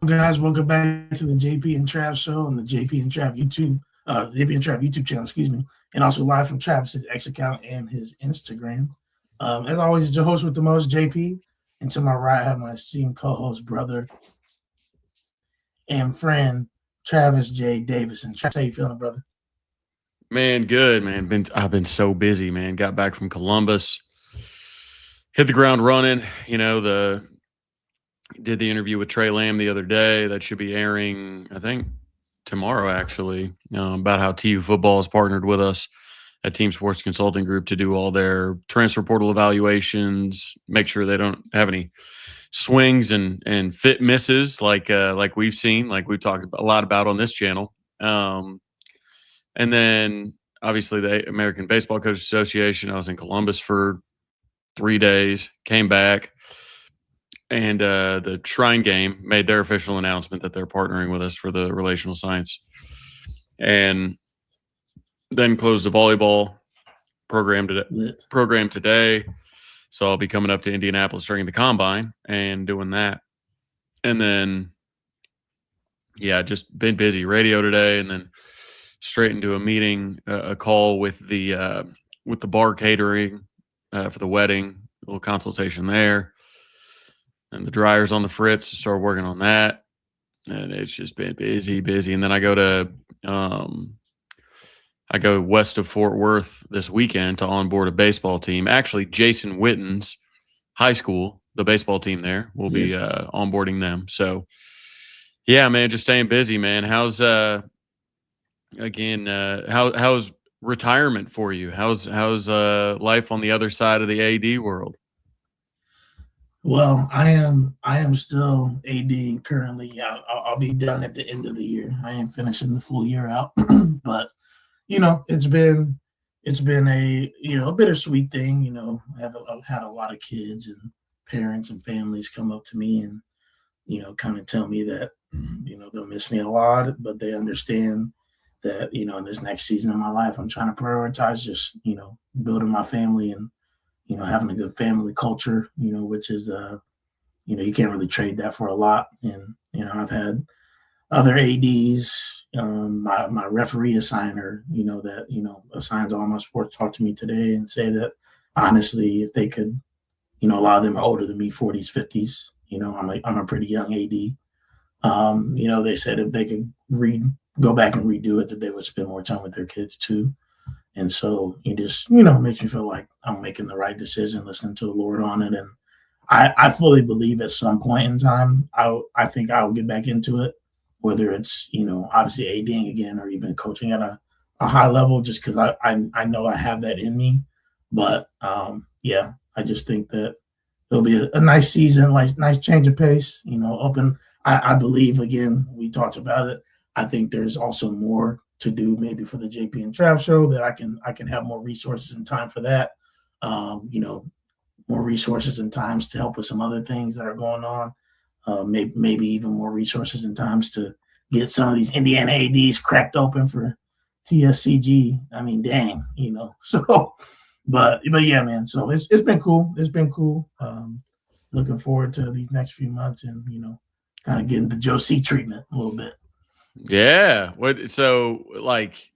guys? Welcome back to the JP and Trav show on the JP and Trav YouTube channel, excuse me, and also live from Travis's X account and his Instagram. As always, it's your host with the most, JP, and to my right, I have my esteemed co-host, brother, and friend, Travis J. Davison. Travis, how you feeling, brother? Man, good man. I've been so busy, man. Got back from Columbus, hit the ground running. The did the interview with Trey Lamb the other day. That should be airing, I think, tomorrow. Actually, about how TU football has partnered with us at Team Sports Consulting Group to do all their transfer portal evaluations, make sure they don't have any swings and fit misses like we've seen, like we've talked a lot about on this channel. And then obviously the American Baseball Coaches Association. I was in Columbus for 3 days, came back, and the Shrine Game made their official announcement that they're partnering with us for the relational science, and then closed the volleyball program today. So I'll be coming up to Indianapolis during the combine and doing that, and then just been busy. Radio today, and then straight into a meeting, a call with the bar catering for the wedding, a little consultation there, and the dryer's on the fritz. Start working on that, and it's just been busy. And then I go west of Fort Worth this weekend to onboard a baseball team. Actually, Jason Witten's high school, the baseball team there, will be onboarding them. So, yeah, man, just staying busy, man. How's how's retirement for you? How's life on the other side of the AD world? Well, I am still AD currently. I'll be done at the end of the year. I am finishing the full year out, but it's been a bittersweet thing. I've had a lot of kids and parents and families come up to me and kind of tell me that they'll miss me a lot, but they understand that in this next season of my life, I'm trying to prioritize just building my family and having a good family culture. Which is you can't really trade that for a lot. And I've had other ads, my referee assigner, that assigns all my sports, talk to me today and say that honestly, if they could, a lot of them are older than me, 40s, 50s. I'm a pretty young AD. They said if they could go back and redo it, that they would spend more time with their kids too. And so it just, makes me feel like I'm making the right decision, listening to the Lord on it. And I fully believe at some point in time, I think I'll get back into it, whether it's, obviously ADing again or even coaching at a high level, just because I know I have that in me. But I just think that it'll be a nice season, like nice change of pace, open. I believe, again, we talked about it. I think there's also more to do maybe for the JP and Trav show, that I can have more resources and time for that. More resources and times to help with some other things that are going on. Maybe even more resources and times to get some of these Indiana ADs cracked open for TSCG. I mean, dang, So, but yeah, man. So it's been cool. It's been cool. Looking forward to these next few months and kind of getting the Joe C treatment a little bit. Yeah. Like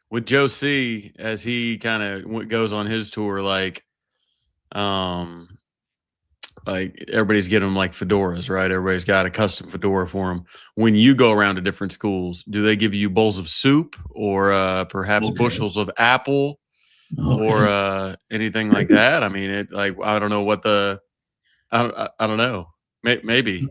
with Joe C, as he kind of goes on his tour, um, like everybody's getting them like fedoras, right? Everybody's got a custom fedora for them. When you go around to different schools, do they give you bowls of soup or perhaps bushels of apple or anything like that? I mean, I don't know I don't know. Maybe.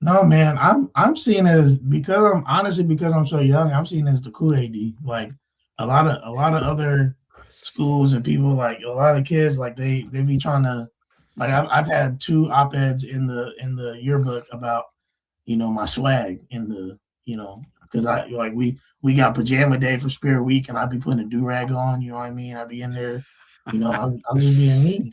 No, man, I'm seeing it as, because I'm so young, I'm seeing it as the cool AD. Like a lot of other schools and people, like a lot of kids, like they be trying to, like I've had 2 op-eds in the yearbook about my swag in the because I like we got pajama day for Spirit Week and I'd be putting a do-rag on, you know what I mean? I'd be in there, I'm just being me.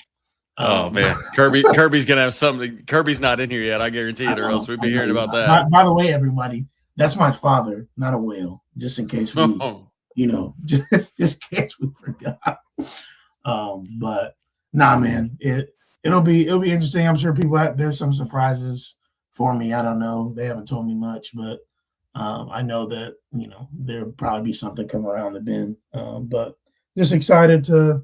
Oh man, Kirby's gonna have something. Kirby's not in here yet, I guarantee it, or else we'd be hearing about that. By the way, everybody, that's my father, not a whale. Just in case we, just in case we forgot. But nah, man, it'll be interesting. I'm sure there's some surprises for me. I don't know. They haven't told me much, but I know that there'll probably be something come around the bend. But just excited to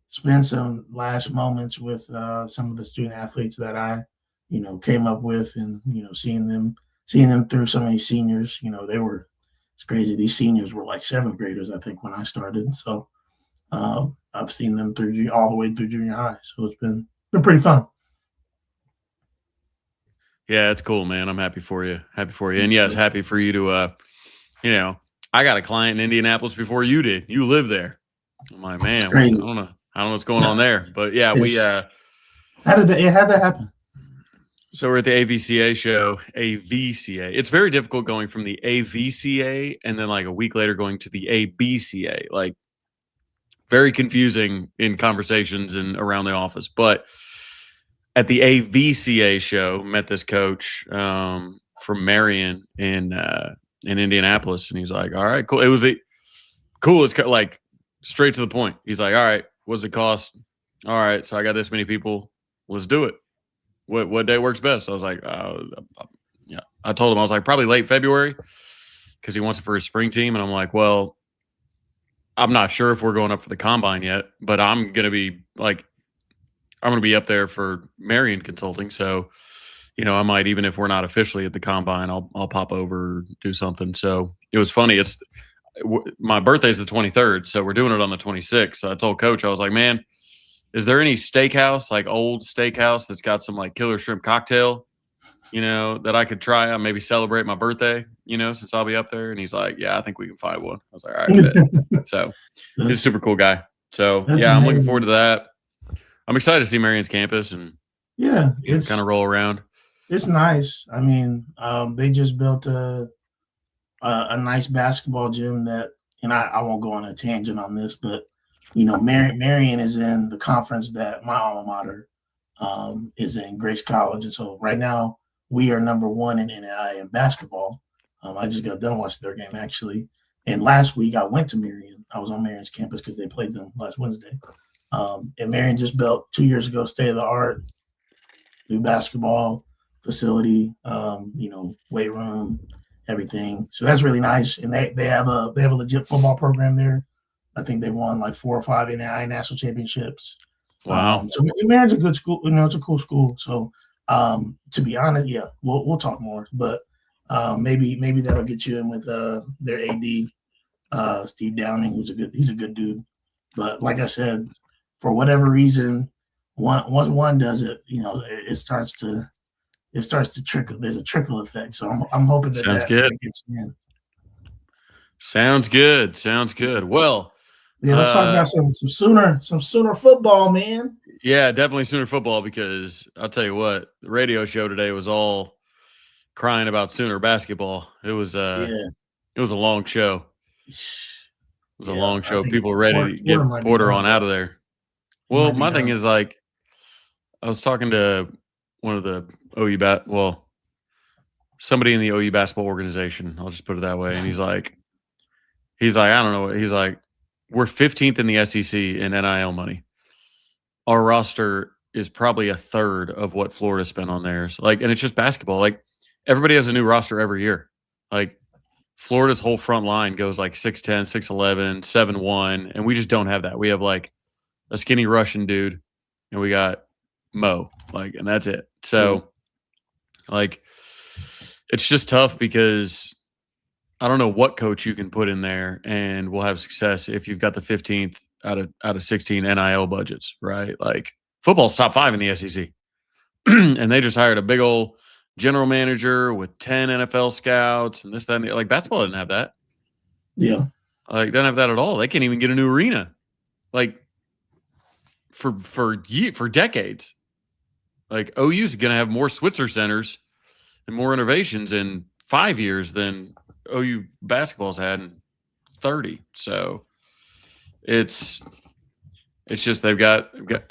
spend some last moments with some of the student athletes that I came up with, and seeing them through. Some of these seniors, it's crazy. These seniors were like seventh graders, I think, when I started. So I've seen them through all the way through junior high. So it's been pretty fun. Yeah, it's cool, man. I'm happy for you. Happy for you. And yes, happy for you to I got a client in Indianapolis before you did. You live there. I'm like, man, I don't know what's going on there. But yeah, how did that happen? So we're at the AVCA show, AVCA. It's very difficult going from the AVCA and then like a week later going to the ABCA. Like very confusing in conversations and around the office. But at the AVCA show, met this coach from Marion in Indianapolis, and he's like, "All right, cool." It was cool. It's like straight to the point. He's like, "All right, what's it cost? All right, so I got this many people. Let's do it. What day works best?" I was like, "Yeah." I told him I was like, probably late February, because he wants it for his spring team, and I'm like, "Well, I'm not sure if we're going up for the combine yet, but I'm gonna be up there for Marion Consulting, so." I might, even if we're not officially at the combine, I'll pop over, do something. So it was funny. My birthday's the 23rd, so we're doing it on the 26th. So I told Coach, I was like, man, is there any steakhouse, like old steakhouse that's got some like killer shrimp cocktail, that I could try and maybe celebrate my birthday, since I'll be up there? And he's like, yeah, I think we can find one. I was like, all right, bet. So he's a super cool guy. So yeah, amazing. I'm looking forward to that. I'm excited to see Marion's campus and it's kind of roll around. It's nice. I mean, they just built a nice basketball gym that, and I won't go on a tangent on this, but Marion is in the conference that my alma mater is in, Grace College, and so right now we are number one in NAIA in basketball. I just got done watching their game actually, and last week I went to Marion. I was on Marion's campus because they played them last Wednesday, and Marion just built 2 years ago state of the art new basketball facility, weight room, everything. So that's really nice. And they have a legit football program there. I think they've won like 4 or 5 NAIA national championships. Wow. So Marion's a good school. It's a cool school. So to be honest, yeah, we'll talk more. But maybe that'll get you in with their AD, Steve Downing, he's a good dude. But like I said, for whatever reason, once one does it, it starts to trickle. There's a trickle effect. So I'm hoping that sounds good. Gets in. Sounds good. Well, yeah, let's talk about some Sooner football, man. Yeah, definitely Sooner football, because I'll tell you what, the radio show today was all crying about Sooner basketball. It was it was a long show. It was a long show. People were ready to get Porter on out of there. Well, my thing is, like, I was talking to one of the somebody in the OU basketball organization, I'll just put it that way. And he's like, I don't know. He's like, we're 15th in the SEC in NIL money. Our roster is probably a third of what Florida spent on theirs. Like, and it's just basketball. Like, everybody has a new roster every year. Like, Florida's whole front line goes like 6'10", 6'11", 7'1", and we just don't have that. We have like a skinny Russian dude, and we got Mo, like, and that's it. So, like, it's just tough because I don't know what coach you can put in there and will have success if you've got the 15th out of 16 NIL budgets, right? Like, football's top 5 in the SEC, and they just hired a big old general manager with 10 NFL scouts and this, that, and the, like, basketball didn't have that. Yeah, like, doesn't have that at all. They can't even get a new arena, like, for decades. Like, OU's going to have more Switzer centers and more innovations in 5 years than OU basketball's had in 30. So it's just they've got well,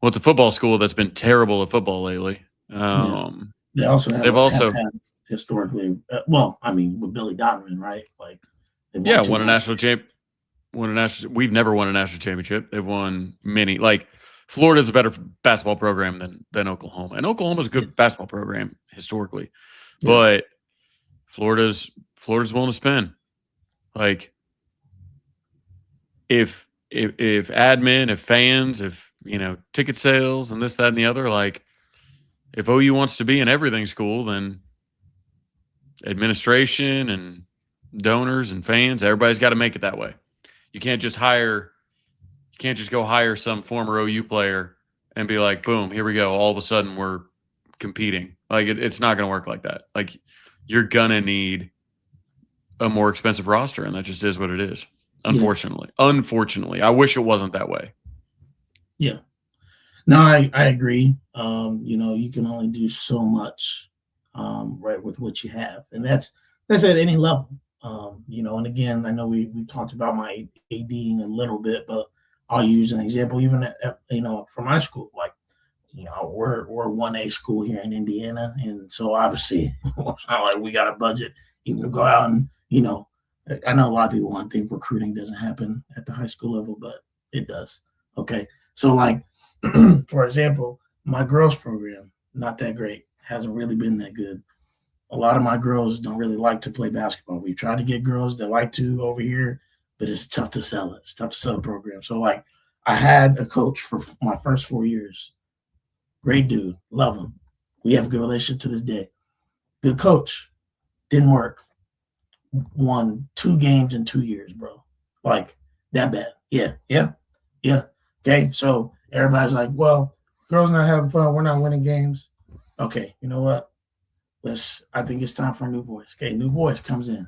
it's a football school that's been terrible at football lately. They also have had historically, with Billy Donovan, right? Like, won a national champ. We've never won a national championship. They've won many. Like, Florida's a better basketball program than Oklahoma, and Oklahoma's a good Yes. basketball program historically, Yeah. but Florida's willing to spend. Like, if admin, if fans, if ticket sales and this, that, and the other, like, if OU wants to be an everything school, then administration and donors and fans, everybody's got to make it that way. You can't just go hire some former OU player and be like, boom, here we go. All of a sudden we're competing. Like, it's not going to work like that. Like, you're going to need a more expensive roster, and that just is what it is. Unfortunately. Yeah. Unfortunately. I wish it wasn't that way. Yeah. No, I agree. You can only do so much right with what you have. And that's at any level. And again, I know we talked about my ADing a little bit, but I'll use an example even at for my school. Like, we're 1A school here in Indiana, and so obviously it's not like we got a budget even to go out and I know a lot of people want to think recruiting doesn't happen at the high school level, but it does. Okay, so like for example, my girls program, not that great, hasn't really been that good. A lot of my girls don't really like to play basketball. We tried to get girls that like to over here, but it's tough to sell it. It's tough to sell a program. So, like, I had a coach for my first 4 years. Great dude. Love him. We have a good relationship to this day. Good coach. Didn't work. Won 2 games in 2 years, bro. Like, that bad. Yeah. Okay, so everybody's like, well, girls not having fun. We're not winning games. Okay, you know what? I think it's time for a new voice. Okay, new voice comes in.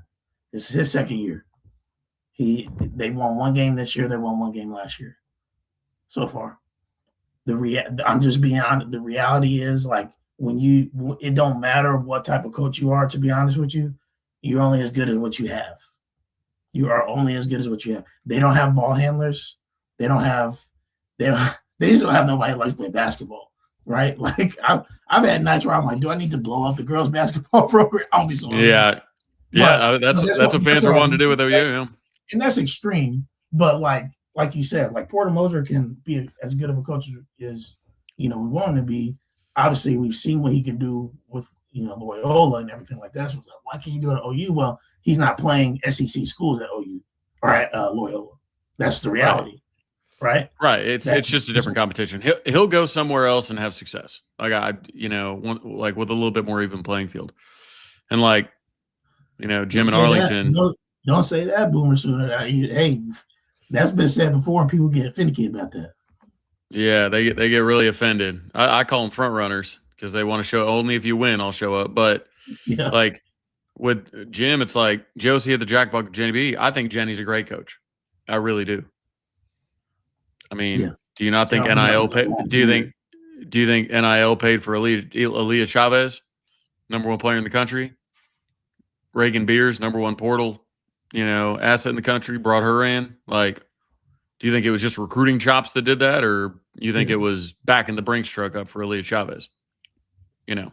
This is his second year. They won 1 game this year. They won 1 game last year. So far, I'm just being honest. The reality is, like, it don't matter what type of coach you are. To be honest with you, you're only as good as what you have. You are only as good as what you have. They don't have ball handlers. They just don't have nobody who likes to play basketball. Right? Like, I've had nights where I'm like, do I need to blow up the girls' basketball program? I'll be so yeah. That's what fans are wanting to do with OU. Yeah. And that's extreme. But like you said, like, Porter Moser can be as good of a coach as we want him to be. Obviously, we've seen what he can do with Loyola and everything like that. So it's like, why can't you do it at OU? Well, he's not playing SEC schools at OU or at Loyola. That's the reality. Right. It's just a different competition. He'll go somewhere else and have success. Like, like with a little bit more even playing field. And like, Jim and Arlington. Don't say that, Boomer Sooner. Hey, that's been said before, and people get finicky about that. Yeah, they get really offended. I call them front runners because they want to show only if you win, I'll show up. But like with Jim, it's like Josie at the jackpot with Jenny B. I think Jenny's a great coach. I really do. I mean, do you not think NIL paid? Do you think NIL paid for Aaliyah Chavez, number 1 player in the country? Reagan Beers, number 1 portal, asset in the country, brought her in. Like, do you think it was just recruiting chops that did that, or you think it was backing the Brinks truck up for Aaliyah Chavez? It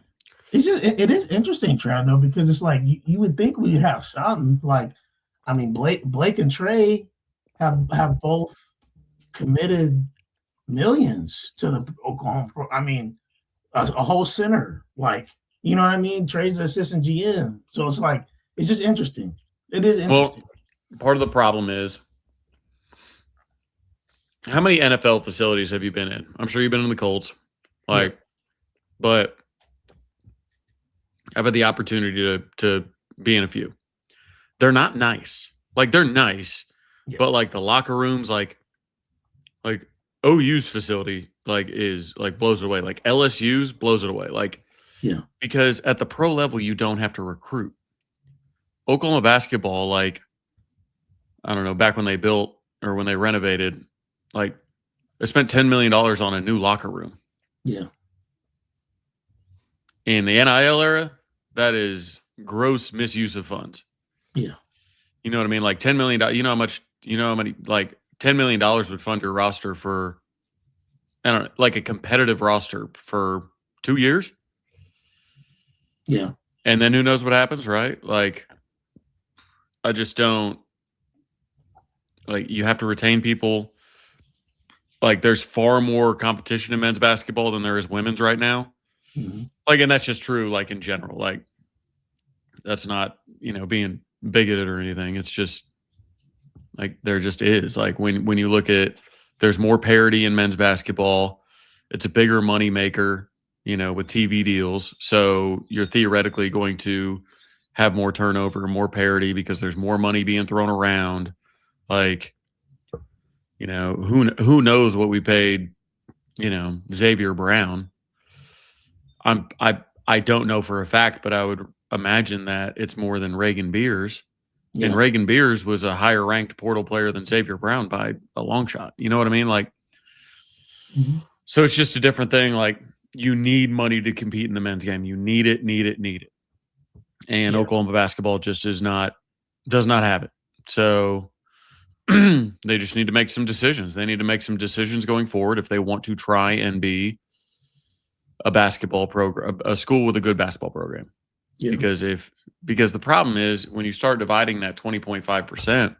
is interesting, Trav, though, because it's like you would think we'd have something. Like, I mean, Blake and Trey have both committed millions to the Oklahoma I mean, a whole center, like, you know what I mean? Trey's the assistant GM. So it's like, it's just interesting. It is interesting. Well, part of the problem is, how many NFL facilities have you been in? I'm sure you've been in the Colts. But I've had the opportunity to be in a few. They're not nice. Like, they're nice, but like the locker rooms, like OU's facility, like, is like blows it away. Like LSU's blows it away. Like, because at the pro level, you don't have to recruit. Oklahoma basketball, like, I don't know, back when they built or when they renovated, like, they spent $10 million on a new locker room. Yeah. In the NIL era, that is gross misuse of funds. Yeah. You know what I mean? Like $10 million. You know how many, like, $10 million would fund your roster for, I don't know, like a competitive roster for 2 years. Yeah. And then who knows what happens, right? Like, I just don't, like, you have to retain people. like there's far more competition in men's basketball than there is women's right now. Mm-hmm. Like, and that's just true, like in general. Like, that's not, being bigoted or anything. It's just like there just is. Like when you look at, there's more parity in men's basketball. It's a bigger money maker, with TV deals. So you're theoretically going to have more turnover, more parity because there's more money being thrown around. Like, who knows what we paid, Xavier Brown. I don't know for a fact, but I would imagine that it's more than Reagan Beers. Yeah. And Reagan Beers was a higher ranked portal player than Xavier Brown by a long shot. You know what I mean? Like, So it's just a different thing. Like, you need money to compete in the men's game. You need it. And Oklahoma basketball just does not have it. So they just need to make some decisions. They need to make some decisions going forward if they want to try and be a basketball program, a school with a good basketball program. Yeah. Because the problem is when you start dividing that 20.5%,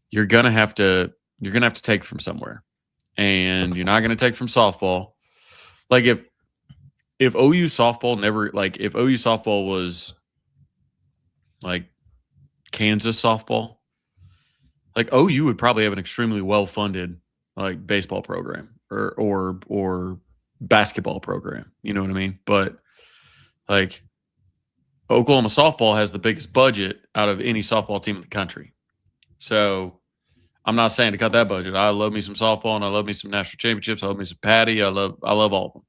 you're gonna have to take from somewhere, and you're not gonna take from softball. Like if OU softball if OU softball was like Kansas softball, like OU would probably have an extremely well funded like baseball program or basketball program. You know what I mean? But like Oklahoma softball has the biggest budget out of any softball team in the country. So I'm not saying to cut that budget. I love me some softball and I love me some national championships. I love me some Patty. I love all of them.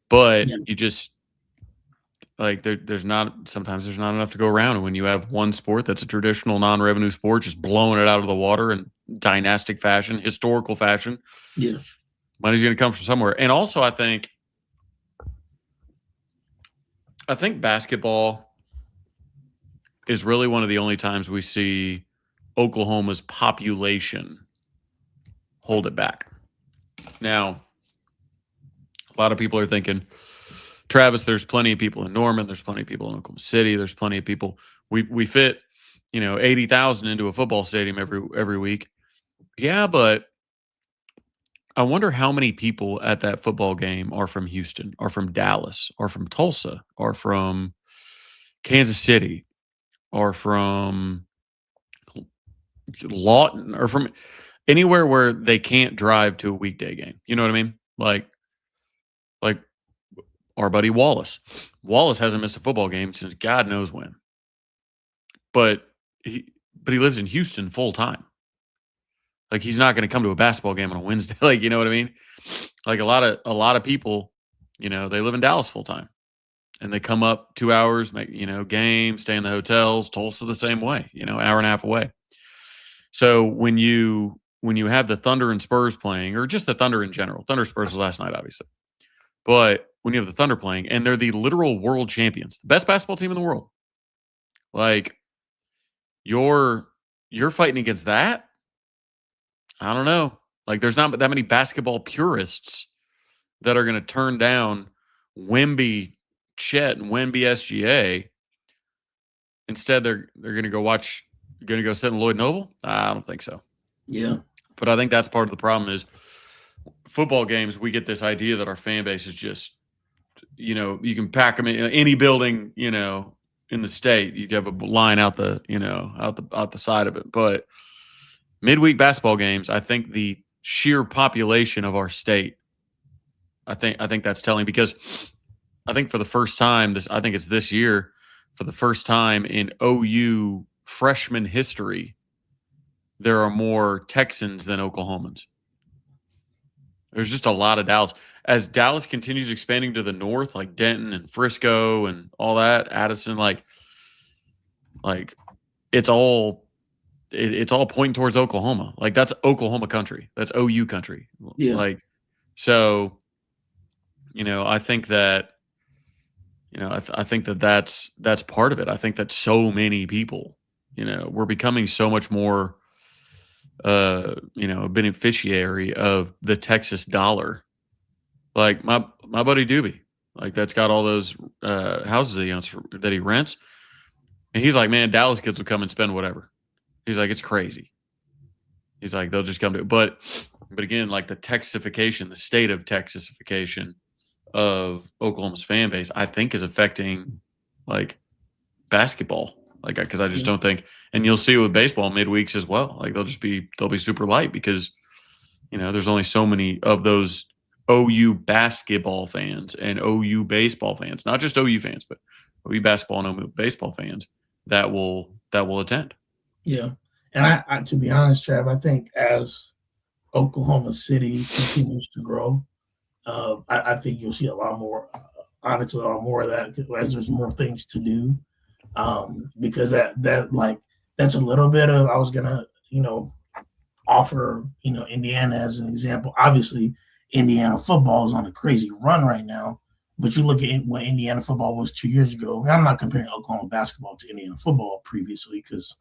But you just like sometimes there's not enough to go around. And when you have one sport that's a traditional non-revenue sport, just blowing it out of the water in dynastic fashion, historical fashion, money's going to come from somewhere. And also I think basketball is really one of the only times we see Oklahoma's population hold it back. Now, a lot of people are thinking, Travis, there's plenty of people in Norman. There's plenty of people in Oklahoma City. There's plenty of people. We fit, 80,000 into a football stadium every week. Yeah, but I wonder how many people at that football game are from Houston, are from Dallas, are from Tulsa, are from Kansas City, are from Lawton, or from anywhere where they can't drive to a weekday game. You know what I mean? Like our buddy Wallace. Wallace hasn't missed a football game since God knows when. But he lives in Houston full time. Like, he's not going to come to a basketball game on a Wednesday. Like, you know what I mean? Like a lot of people, they live in Dallas full time, and they come up 2 hours, make, game, stay in the hotels. Tulsa the same way, hour and a half away. So when you have the Thunder and Spurs playing, or just the Thunder in general, Thunder Spurs was last night, obviously. But when you have the Thunder playing, and they're the literal world champions, the best basketball team in the world, like you're fighting against that. I don't know. Like, there's not that many basketball purists that are going to turn down Wemby Chet and Wemby SGA. Instead, they're going to go sit in Lloyd Noble. I don't think so. Yeah. But I think that's part of the problem is football games. We get this idea that our fan base is just, you can pack them in any building, in the state. You have a line out the side of it. But midweek basketball games, I think the sheer population of our state, I think that's telling, because I think for the first time I think it's this year, for the first time in OU freshman history, there are more Texans than Oklahomans. There's just a lot of Dallas. As Dallas continues expanding to the north, like Denton and Frisco and all that, Addison, like it's all pointing towards Oklahoma. Like, that's Oklahoma country. That's OU country. Yeah. Like, so, I think that, I think that's part of it. I think that so many people, we're becoming so much more, a beneficiary of the Texas dollar. Like my buddy Doobie, like, that's got all those houses that he rents, and he's like, man, Dallas kids will come and spend whatever. He's like, it's crazy. He's like, they'll just come to it. But But again, like the Texification, the state of Texasification of Oklahoma's fan base, I think is affecting like basketball. Like, because I just don't think, and you'll see it with baseball midweeks as well. Like they'll be super light because, there's only so many of those OU basketball fans and OU baseball fans, not just OU fans, but OU basketball and OU baseball fans that will attend. Yeah. And I to be honest, Trav, I think as Oklahoma City continues to grow, I think you'll see a lot more, honestly, a lot more of that as there's more things to do. Because that's a little bit of, I was gonna, offer, Indiana as an example. Obviously, Indiana football is on a crazy run right now, but you look at what Indiana football was 2 years ago. I'm not comparing Oklahoma basketball to Indiana football previously because,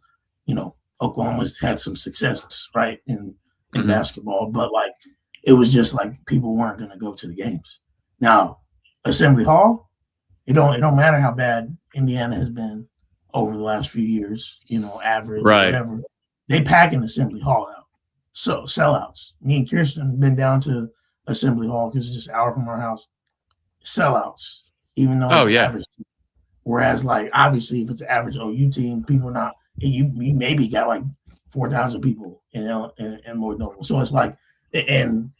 Oklahoma's had some success, right, in basketball, but like it was just like people weren't going to go to the games. Now, Assembly Hall, it don't matter how bad Indiana has been over the last few years, average, right, whatever. They pack an Assembly Hall out. So sellouts. Me and Kirsten have been down to Assembly Hall because it's just an hour from our house. Sellouts, even though it's an average team. Whereas, like, obviously, if it's an average OU team, people not you maybe got like 4,000 people in Lloyd Noble. So it's like, and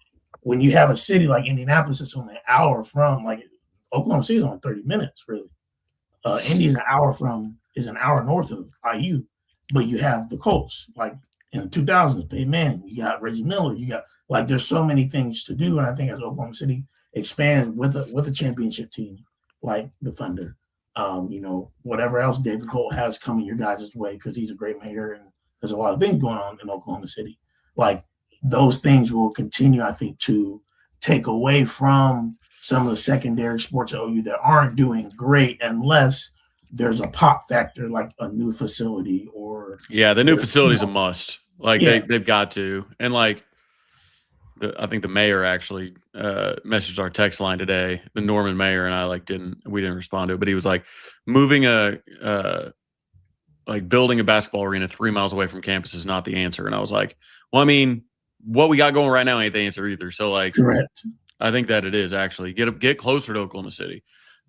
when you have a city like Indianapolis, it's only an hour from, like, Oklahoma City is only 30 minutes, really. Indy is an hour north of IU, but you have the Colts, like in the 2000s, Peyton Manning, you got Reggie Miller, you got, like, there's so many things to do, and I think as Oklahoma City expands with a championship team like the Thunder, whatever else David Holt has coming your guys' way, because he's a great mayor and there's a lot of things going on in Oklahoma City. Like, those things will continue, I think, to take away from some of the secondary sports at OU that aren't doing great unless there's a pop factor, like a new facility or the new facility is a must. Like they've got to, and like I think the mayor actually messaged our text line today. The Norman mayor and I we didn't respond to it, but he was like, moving building a basketball arena 3 miles away from campus is not the answer. And I was like, well, I mean, what we got going right now ain't the answer either. So like, correct. I think that it is actually get closer to Oklahoma City,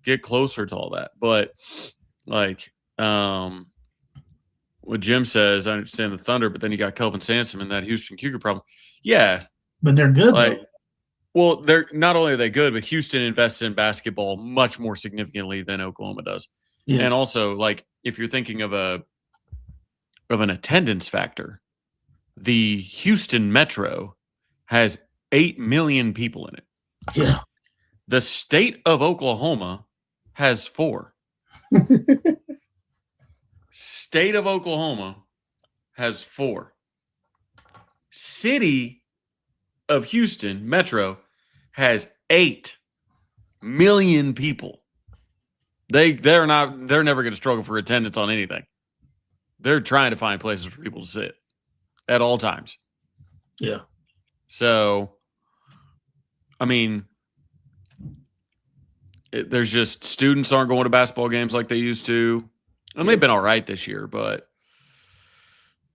get closer to all that. But like, what Jim says, I understand the Thunder, but then you got Kelvin Sampson and that Houston Cougar problem. Yeah. But they're good, though. Well, they're not only are they good, but Houston invests in basketball much more significantly than Oklahoma does. Yeah. And also, like, if you're thinking of an attendance factor, the Houston Metro has 8 million people in it. Yeah. The state of Oklahoma has 4. State of Oklahoma has 4. City of Houston Metro has 8 million people. They're never going to struggle for attendance on anything. They're trying to find places for people to sit at all times. Yeah. So, I mean, there's just students aren't going to basketball games like they used to. And they've been all right this year, but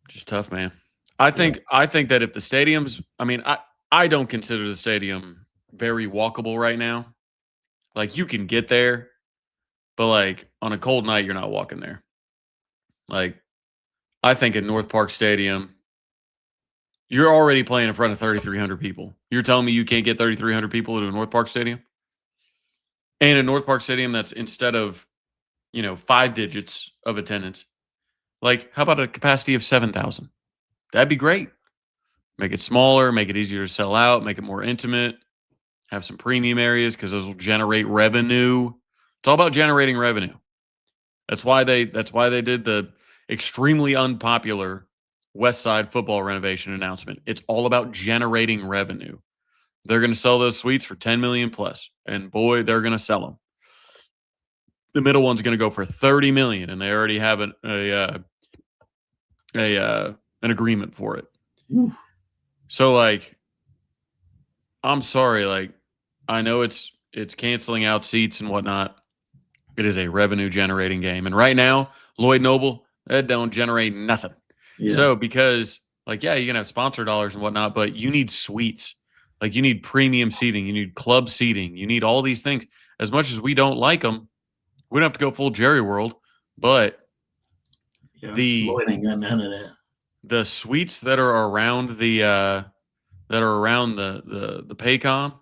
just tough, man. I think that if the stadiums, I mean, I don't consider the stadium very walkable right now. Like, you can get there, but like on a cold night, you're not walking there. Like, I think at North Park Stadium, you're already playing in front of 3,300 people. You're telling me you can't get 3,300 people into a North Park Stadium? And a North Park Stadium that's, instead of 5 digits of attendance, like, how about a capacity of 7,000? That'd be great. Make it smaller, make it easier to sell out, make it more intimate, have some premium areas because those will generate revenue. It's all about generating revenue. That's why they did the extremely unpopular West Side football renovation announcement. It's all about generating revenue. They're going to sell those suites for $10 million plus, and boy, they're going to sell them. The middle one's going to go for $30 million, and they already have an agreement for it. Oof. So, like, I'm sorry, like, I know it's canceling out seats and whatnot. It is a revenue generating game, and right now, Lloyd Noble, that don't generate nothing. Yeah. So, because Like, yeah, you can have sponsor dollars and whatnot, but you need suites. Like, you need premium seating, you need club seating, you need all these things. As much as we don't like them, we don't have to go full Jerry World, but Yeah, the Lloyd ain't got none of that. the suites that are around the the Paycom,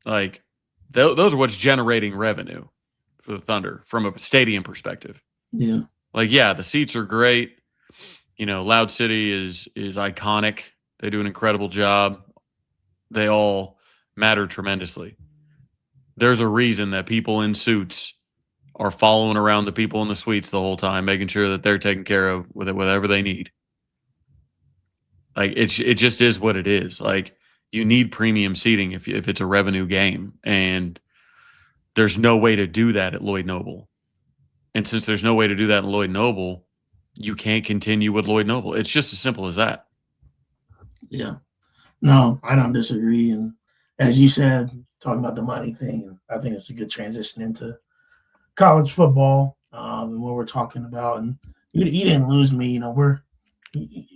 like those are what's generating revenue for the Thunder from a stadium perspective. Yeah, Like, yeah, the seats are great. You know, Loud City is iconic. They do an incredible job. They all matter tremendously. There's a reason that people in suits are following around the people in the suites the whole time, making sure that they're taken care of with whatever they need. Like, it just is what it is. Like, you need premium seating if it's a revenue game, and there's no way to do that at Lloyd Noble. And since there's no way to do that in Lloyd Noble, you can't continue with Lloyd Noble. It's just as simple as that. yeah. No, I don't disagree. And as you said, talking about the money thing, I think it's a good transition into college football. And what we're talking about, and you didn't lose me. You know, we're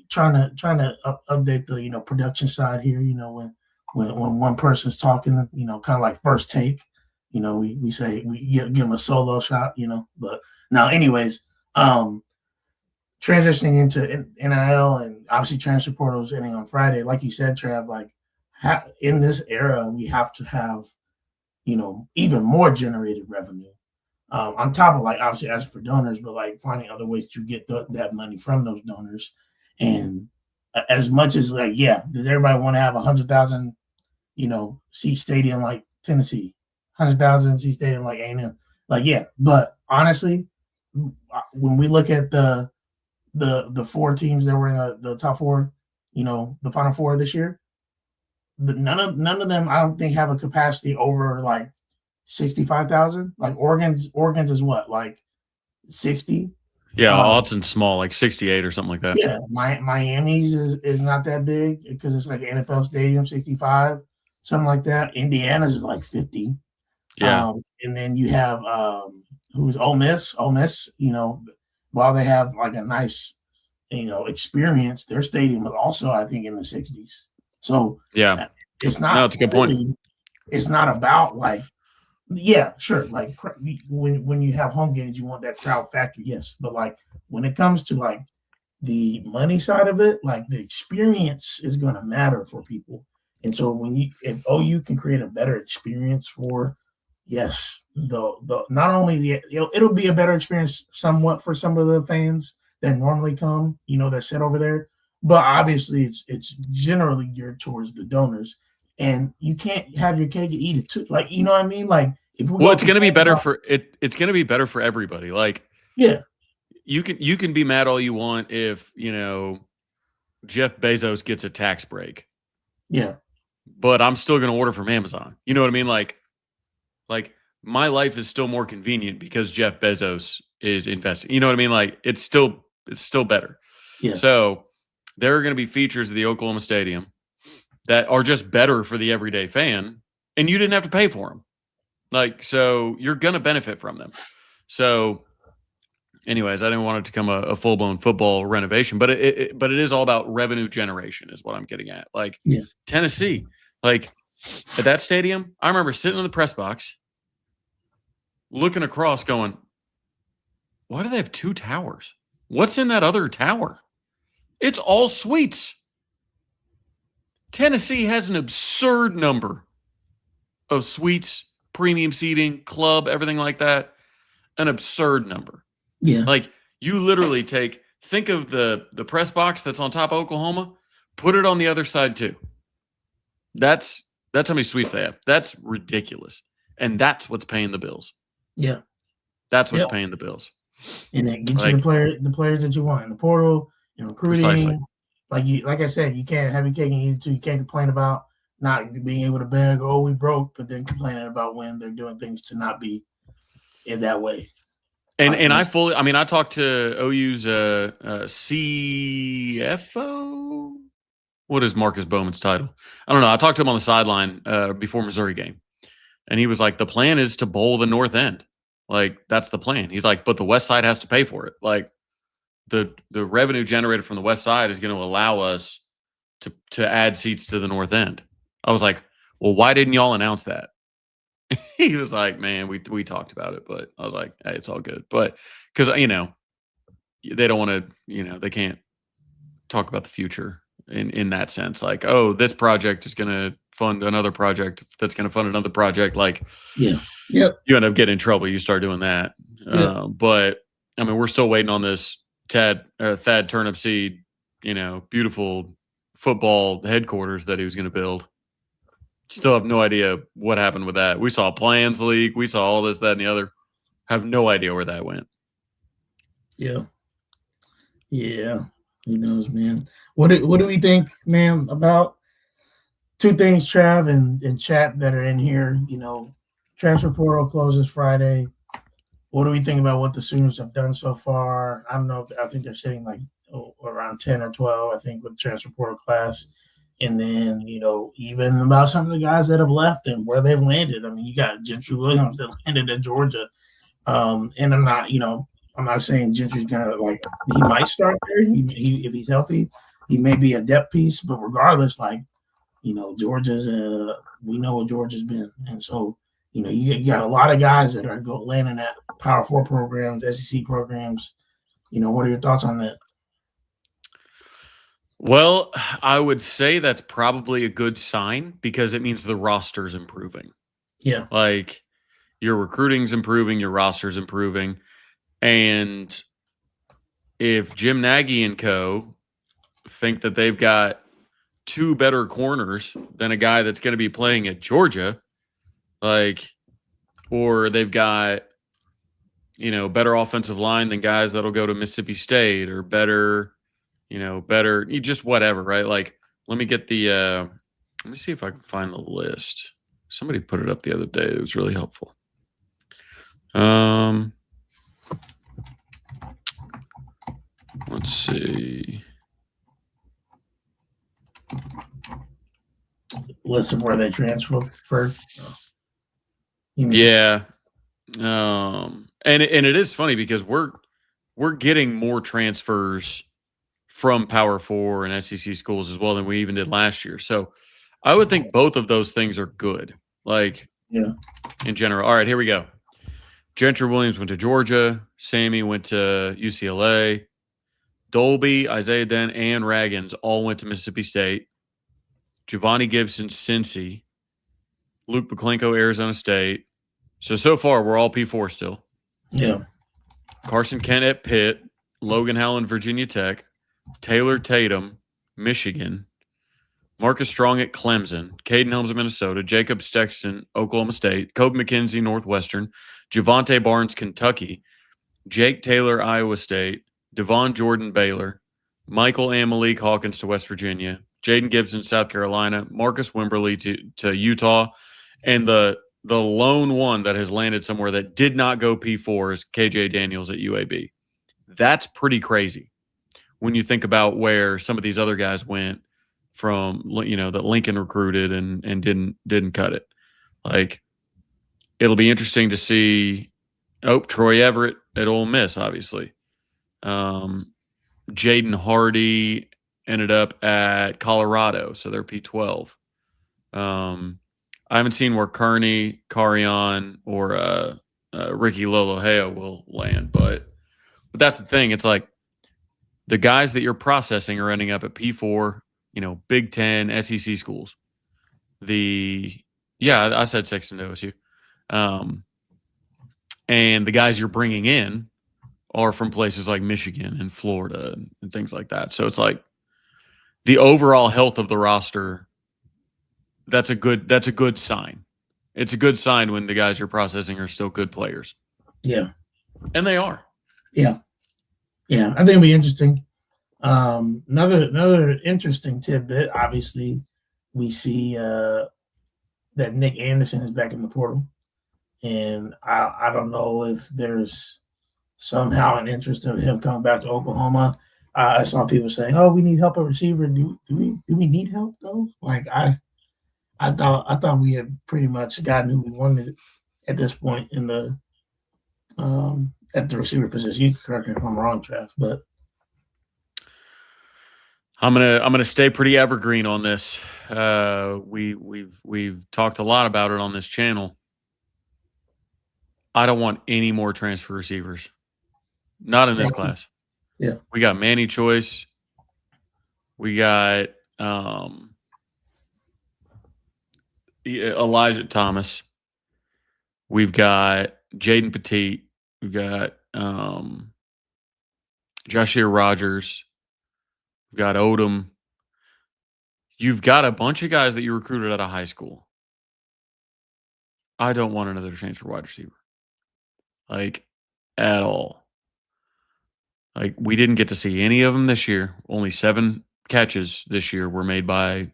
trying to update the production side here. You know, when one person's talking, you know, kind of like first take. You know, we say we give them a solo shot. You know, but now, anyways, transitioning into NIL and obviously transfer portals ending on Friday, like you said, Trav, like in this era, we have to have, you know, even more generated revenue on top of like obviously asking for donors, but like finding other ways to get that money from those donors. And as much as like, yeah, does everybody want to have 100,000, you know, seat stadium like Tennessee, 100,000 seat stadium like A&M, like yeah, but honestly, when we look at the four teams that were in the top four, you know, the Final Four this year, none of them I don't think have a capacity over like 65,000. Like Oregon's is what, like 60? Yeah, Autzen small, like 68 or something like that. Yeah, Miami's is not that big because it's like an NFL stadium, 65, something like that. Indiana's is like 50. Yeah. And then you have who's Ole Miss. Ole Miss, you know, while they have like a nice, you know, experience, their stadium is also, I think, in the 60s. So yeah, it's not. No, it's a good point. It's not about like, yeah, sure. Like when you have home games, you want that crowd factor, yes. But like when it comes to like the money side of it, like the experience is going to matter for people. And so if OU can create a better experience for, yes, the not only it'll be a better experience somewhat for some of the fans that normally come, you know, that sit over there. But obviously, it's generally geared towards the donors, and you can't have your cake and eat it too. Like, you know what I mean? like if we it's going to be better for it. It's going to be better for everybody. Like, yeah, you can be mad all you want if, you know, Jeff Bezos gets a tax break. Yeah, but I'm still going to order from Amazon. You know what I mean? Like my life is still more convenient because Jeff Bezos is investing. You know what I mean? Like it's still better. Yeah. So there are going to be features of the Oklahoma Stadium that are just better for the everyday fan, and you didn't have to pay for them. Like, so you're going to benefit from them. So anyways, I didn't want it to become a full-blown football renovation, but it is all about revenue generation is what I'm getting at. Like Tennessee, like at that stadium, I remember sitting in the press box looking across going, why do they have two towers? What's in that other tower? It's all suites. Tennessee has an absurd number of suites, premium seating, club, everything like that. An absurd number. Yeah. Like you literally think of the press box that's on top of Oklahoma, put it on the other side too. That's how many suites they have. That's ridiculous. And that's what's paying the bills. Yeah. That's what's paying the bills. And it gets you the players that you want in the portal, in recruiting. Precisely. Like I said, you can't have your cake and eat it too. You can't complain about not being able to beg, oh, we broke, but then complaining about when they're doing things to not be in that way. And I talked to OU's CFO. What is Marcus Bowman's title? I don't know. I talked to him on the sideline before Missouri game. And he was like, the plan is to bowl the north end. Like, that's the plan. He's like, but the west side has to pay for it. Like, the revenue generated from the west side is going to allow us to add seats to the north end. I was like, well, why didn't y'all announce that? He was like, man, we talked about it, but I was like, hey, it's all good. But because, they don't want to, they can't talk about the future in that sense. Like, oh, this project is going to fund another project that's going to fund another project. Like, yeah, yep. You end up getting in trouble. You start doing that. Yeah. But I mean, we're still waiting on this Thad Turnipseed, beautiful football headquarters that he was going to build. Still have no idea what happened with that. We saw plans leak. We saw all this, that, and the other. Have no idea where that went. Yeah. Yeah. Who knows, man? What do we think, man, about two things, Trav and chat that are in here? Transfer portal closes Friday. What do we think about what the Sooners have done so far? I don't know. I think they're sitting like around 10 or 12, I think, with the transfer portal class. And then, even about some of the guys that have left and where they've landed. I mean, you got Gentry Williams that landed at Georgia. And I'm not saying Gentry's gonna he might start there. If he's healthy, he may be a depth piece. But regardless, Georgia's we know what Georgia's been, and so you got a lot of guys that are landing at Power 4 programs, SEC programs. What are your thoughts on that? Well, I would say that's probably a good sign because it means the roster's improving. Yeah. Like your recruiting's improving, your roster's improving. And if Jim Nagy and co think that they've got two better corners than a guy that's going to be playing at Georgia, or they've got, better offensive line than guys that'll go to Mississippi State or better, just whatever, right? Like, let me get let me see if I can find the list. Somebody put it up the other day. It was really helpful. Let's see. List of where they transfer. Yeah. And it is funny because we're getting more transfers from Power 4 and SEC schools as well than we even did last year. So I would think both of those things are good. In general. All right, here we go. Gentry Williams went to Georgia. Sammy went to UCLA. Dolby, Isaiah Dent, and Raggins all went to Mississippi State. Giovanni Gibson, Cincy. Luke Buklenko, Arizona State. So far, we're all P4 still. Yeah. Carson Kent at Pitt. Logan Howland, Virginia Tech. Taylor Tatum, Michigan. Marcus Strong at Clemson. Caden Helms at Minnesota. Jacob Sexton, Oklahoma State. Kobe McKenzie, Northwestern. Javante Barnes, Kentucky. Jake Taylor, Iowa State. Devon Jordan, Baylor. Michael and Malik Hawkins to West Virginia. Jaden Gibson, South Carolina. Marcus Wimberly to Utah. And the lone one that has landed somewhere that did not go P4 is KJ Daniels at UAB. That's pretty crazy when you think about where some of these other guys went from, that Lincoln recruited and didn't cut it. It'll be interesting to see. Troy Everett at Ole Miss, obviously. Jaden Hardy ended up at Colorado, so they're P12. I haven't seen where Kearney, Carion, or Ricky Lolohea will land, but that's the thing. It's like the guys that you're processing are ending up at P4, Big Ten, SEC schools. I said Sexton to OSU. And the guys you're bringing in are from places like Michigan and Florida and things like that. So it's like the overall health of the roster, that's a good sign. It's a good sign when the guys you're processing are still good players. Yeah. And they are. Yeah. Yeah. I think it'll be interesting. Another interesting tidbit, obviously, we see that Nick Anderson is back in the portal. And I don't know if there's somehow an interest of him coming back to Oklahoma. I saw people saying, "Oh, we need help at receiver." Do we need help though? I thought we had pretty much gotten who we wanted at this point in the at the receiver position. You can correct me if I'm wrong, Trav, but I'm gonna stay pretty evergreen on this. We've talked a lot about it on this channel. I don't want any more transfer receivers. Not in this class. Yeah. We got Manny Choice. We got Elijah Thomas. We've got Jaden Petit. We've got Jashir Rogers. We've got Odom. You've got a bunch of guys that you recruited out of high school. I don't want another transfer wide receiver. Like, at all. Like, we didn't get to see any of them this year. Only 7 catches this year were made by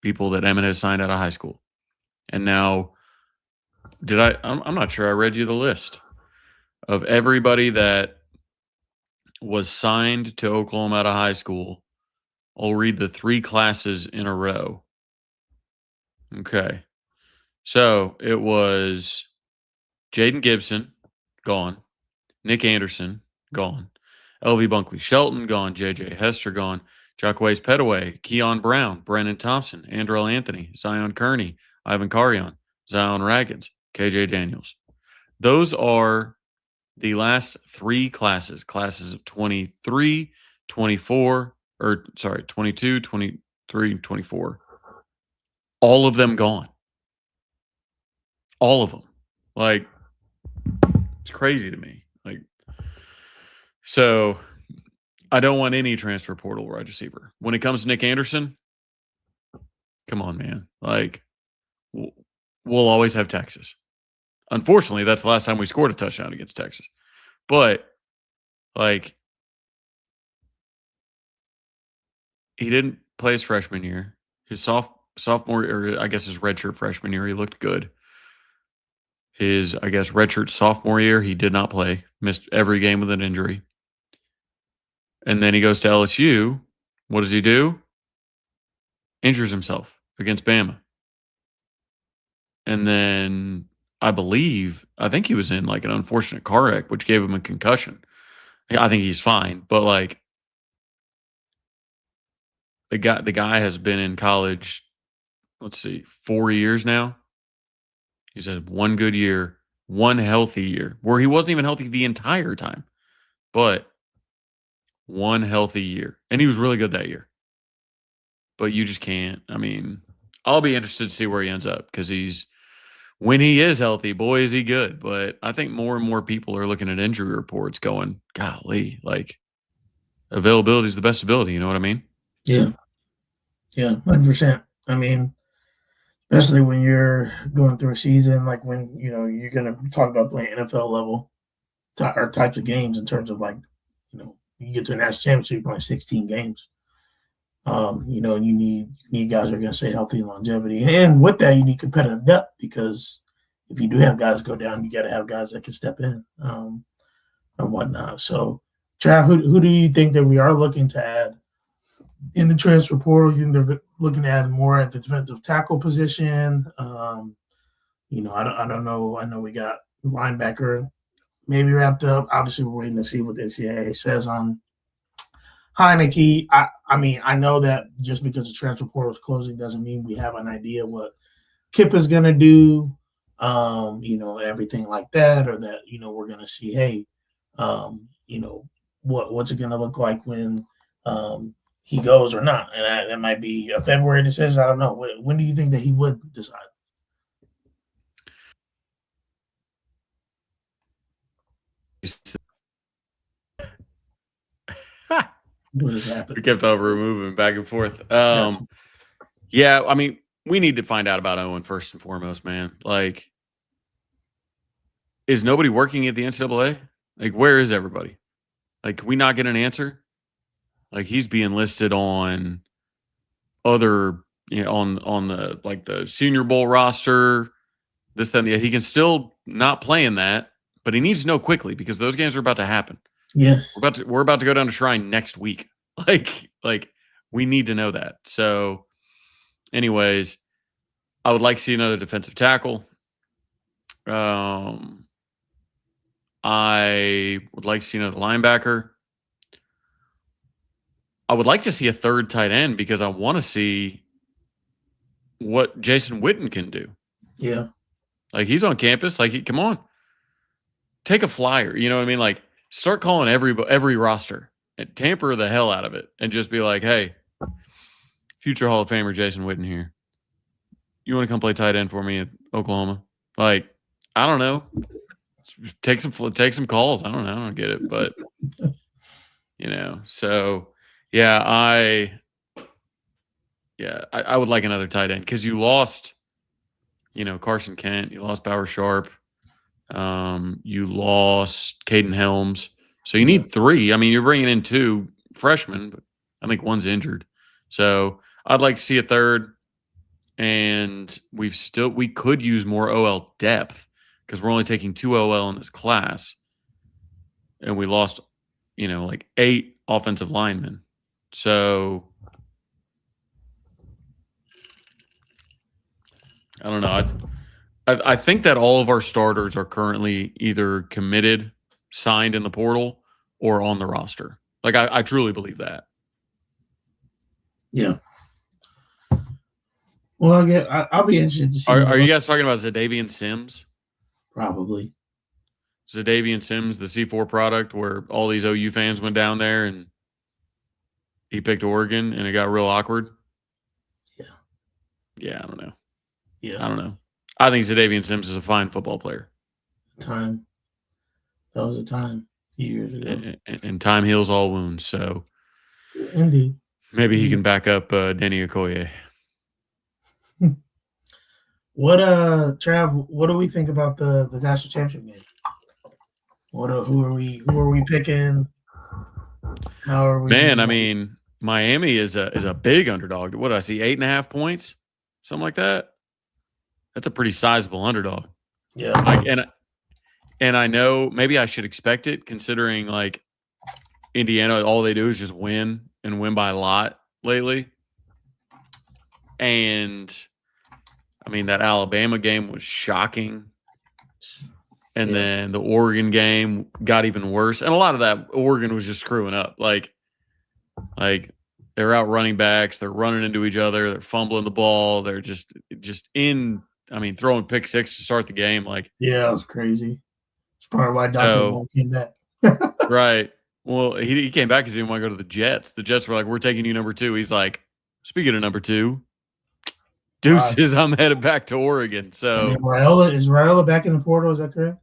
people that Emmett has signed out of high school. And now, I'm not sure I read you the list of everybody that was signed to Oklahoma out of high school. I'll read the 3 classes in a row. Okay. So it was Jaden Gibson, gone. Nick Anderson, gone. LV Bunkley Shelton, gone. JJ Hester, gone. Jacquez Petaway, Keon Brown, Brennan Thompson, Andrell Anthony, Zion Kearney, Ivan Carrion, Zion Raggins, KJ Daniels. Those are the last 3 classes of 23, 24, 22, 23, and 24. All of them gone. All of them. Like, it's crazy to me. Like, so I don't want any transfer portal wide receiver. When it comes to Nick Anderson, come on, man. Like, we'll always have Texas. Unfortunately, that's the last time we scored a touchdown against Texas. But, like, he didn't play his freshman year. His sophomore, or I guess his redshirt freshman year, he looked good. His, I guess, redshirt sophomore year, he did not play. Missed every game with an injury. And then he goes to LSU. What does he do? Injures himself against Bama. And then I think he was in like an unfortunate car wreck, which gave him a concussion. I think he's fine. But like, the guy has been in college, 4 years now. He's had 1 good year, 1 healthy year, where he wasn't even healthy the entire time. But 1 healthy year. And he was really good that year. But you just can't. I mean, I'll be interested to see where he ends up because when he is healthy, boy, is he good. But I think more and more people are looking at injury reports going, golly, like, availability is the best ability. You know what I mean? Yeah. Yeah, 100%. I mean, especially when you're going through a season, like when, you're going to talk about playing NFL level or types of games in terms of like, you get to a national championship, you're playing 16 games. And you need guys who are going to stay healthy and longevity. And with that, you need competitive depth because if you do have guys go down, you got to have guys that can step in and whatnot. So, Trav, who do you think that we are looking to add in the transfer portal? You think they're looking to add more at the defensive tackle position? I don't know. I know we got linebacker maybe wrapped up. Obviously, we're waiting to see what the NCAA says on Heineke. I mean, I know that just because the transfer portal is closing doesn't mean we have an idea what Kip is going to do, everything like that, or that, we're going to see, hey, what's it going to look like when he goes or not. And that might be a February decision. I don't know. When do you think that he would decide? What has happened? We kept over moving back and forth. Yeah, I mean, we need to find out about Owen first and foremost, man. Like, is nobody working at the NCAA? Like, where is everybody? Like, can we not get an answer? Like, he's being listed on other, on the like the Senior Bowl roster, this, that, and the. He can still not play in that, but he needs to know quickly because those games are about to happen. Yes, we're about to go down to Shrine next week. Like we need to know that. So, anyways, I would like to see another defensive tackle. I would like to see another linebacker. I would like to see a third tight end because I want to see what Jason Witten can do. Yeah. Like, he's on campus. Like, come on, take a flyer. You know what I mean? Like, start calling every roster and tamper the hell out of it, and just be like, hey, future Hall of Famer Jason Witten here. You want to come play tight end for me at Oklahoma? Like, I don't know. Take some calls. I don't know. I don't get it, but so yeah, I would like another tight end because you lost, Carson Kent, you lost Bauer Sharp, you lost Caden Helms, so you need 3. I mean, you're bringing in 2 freshmen, but I think one's injured, so I'd like to see a third. And we could use more OL depth because we're only taking 2 OL in this class, and we lost, like 8 offensive linemen. So I don't know. I think that all of our starters are currently either committed, signed in the portal, or on the roster. Like, I truly believe that. Yeah. Well, I'll be interested to see. Are you guys talking about Zadavian Sims? Probably. Zadavian Sims, the C4 product, where all these OU fans went down there and he picked Oregon and it got real awkward. Yeah. Yeah, I don't know. Yeah. I don't know. I think Zadavian Sims is a fine football player. That was a time a few years ago. And time heals all wounds. So indeed. Maybe he can back up Denny Okoye. Trav, what do we think about the national championship game? Who are we picking? How are we? Man, I mean, Miami is a big underdog. What did I see? 8.5 points, something like that. That's a pretty sizable underdog. Yeah. And I know maybe I should expect it, considering like Indiana, all they do is just win and win by a lot lately. And I mean, that Alabama game was shocking. And then the Oregon game got even worse. And a lot of that, Oregon was just screwing up. Like they're out running backs. They're running into each other. They're fumbling the ball. They're just throwing pick six to start the game. Like, yeah, it was crazy. It's probably why Dante Moore came back. Right. Well, he came back because he didn't want to go to the Jets. The Jets were like, we're taking you number 2. He's like, speaking of number 2, deuces, I'm headed back to Oregon. So is Raiola back in the portal? Is that correct?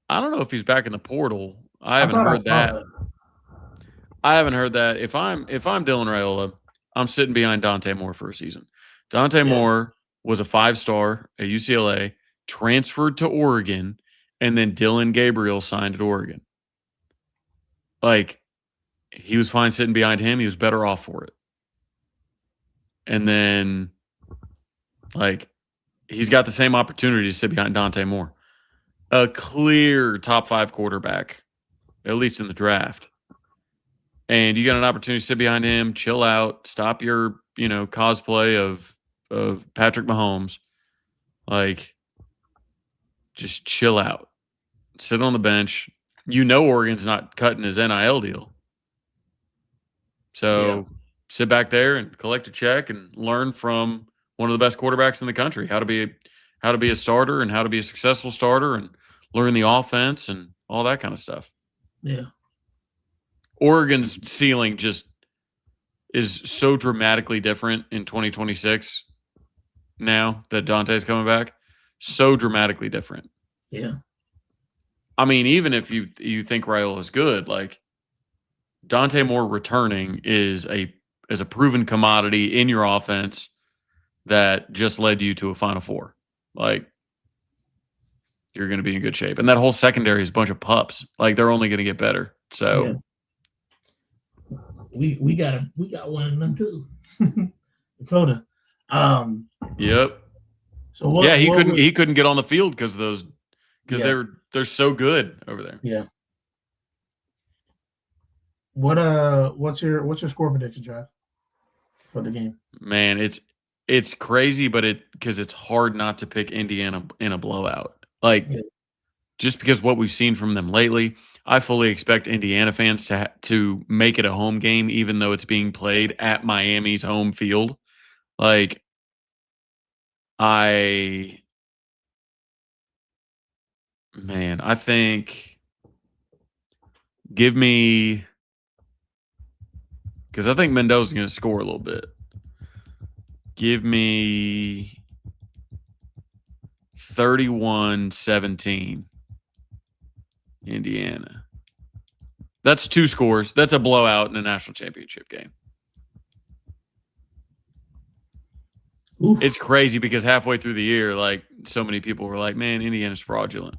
I don't know if he's back in the portal. I haven't heard that. I haven't heard that. If I'm Dylan Raiola, I'm sitting behind Dante Moore for a season. Dante Moore was a 5-star at UCLA, transferred to Oregon, and then Dylan Gabriel signed at Oregon. Like, he was fine sitting behind him. He was better off for it. And then, like, he's got the same opportunity to sit behind Dante Moore. A clear top 5 quarterback, at least in the draft. And you got an opportunity to sit behind him, chill out, stop your, cosplay of Patrick Mahomes. Like, just chill out. Sit on the bench. Oregon's not cutting his NIL deal. So sit back there and collect a check and learn from one of the best quarterbacks in the country, how to be a starter and how to be a successful starter, and learn the offense and all that kind of stuff. Yeah. Oregon's ceiling just is so dramatically different in 2026 now that Dante's coming back. So dramatically different. Yeah. I mean, even if you think Raiola is good, like, Dante Moore returning is a proven commodity in your offense that just led you to a Final Four. Like, you're going to be in good shape. And that whole secondary is a bunch of pups. Like, they're only going to get better. So we got one of them too. Dakota. Yep. So he couldn't get on the field because they're so good over there. Yeah. What's your score prediction, Drive, for the game? Man, it's crazy, but because it's hard not to pick Indiana in a blowout. Like, just because what we've seen from them lately. I fully expect Indiana fans to make it a home game, even though it's being played at Miami's home field. Like, I I think give me because I think Mendoza's going to score a little bit. Give me 31-17 Indiana. That's 2 scores. That's a blowout in a national championship game. Oof. It's crazy because halfway through the year, like, so many people were like, man, Indiana's fraudulent.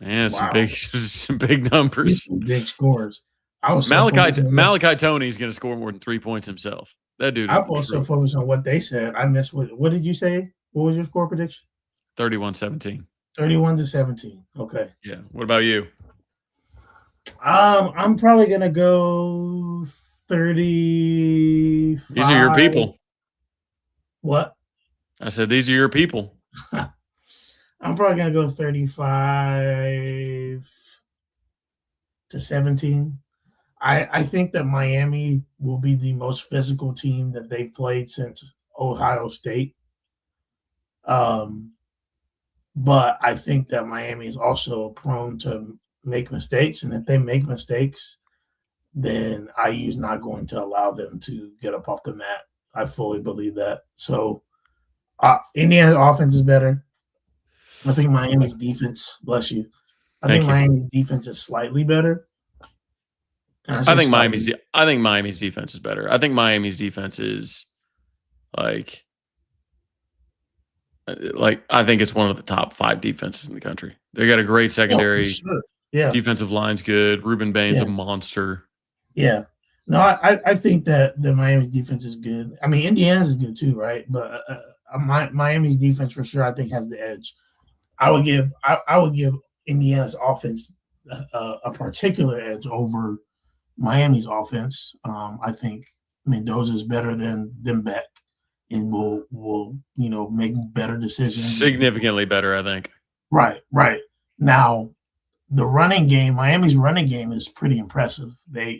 Man, Wow. some big numbers. Some big scores. I was Malachi Tony is going to score more than 3 points himself. That dude is I was so focused on what they said. I missed what did you say? What was your score prediction? 31-17. 31-17. Okay. Yeah. What about you? I'm probably gonna go 35. These are your people. What? I said these are your people. I'm probably gonna go 35-17. I think that Miami will be the most physical team that they've played since Ohio State. But I think that Miami is also prone to make mistakes, and if they make mistakes, then IU's not going to allow them to get up off the mat. I fully believe that. So Indiana's offense is better. I think Miami's defense, bless you. I think Miami's defense is slightly better. I think Miami's defense is better. I think Miami's defense is like I think it's one of the top 5 defenses in the country. They got a great secondary. Oh, for sure. Yeah. Defensive line's good. Ruben Bain's a monster. Yeah. No, I think that the Miami's defense is good. I mean, Indiana's is good too, right? But Miami's defense for sure, I think, has the edge. I would give Indiana's offense a particular edge over Miami's offense. I think Mendoza is better than Beck, and will make better decisions. Significantly better, I think. Right. Now, the running game, Miami's running game is pretty impressive. They're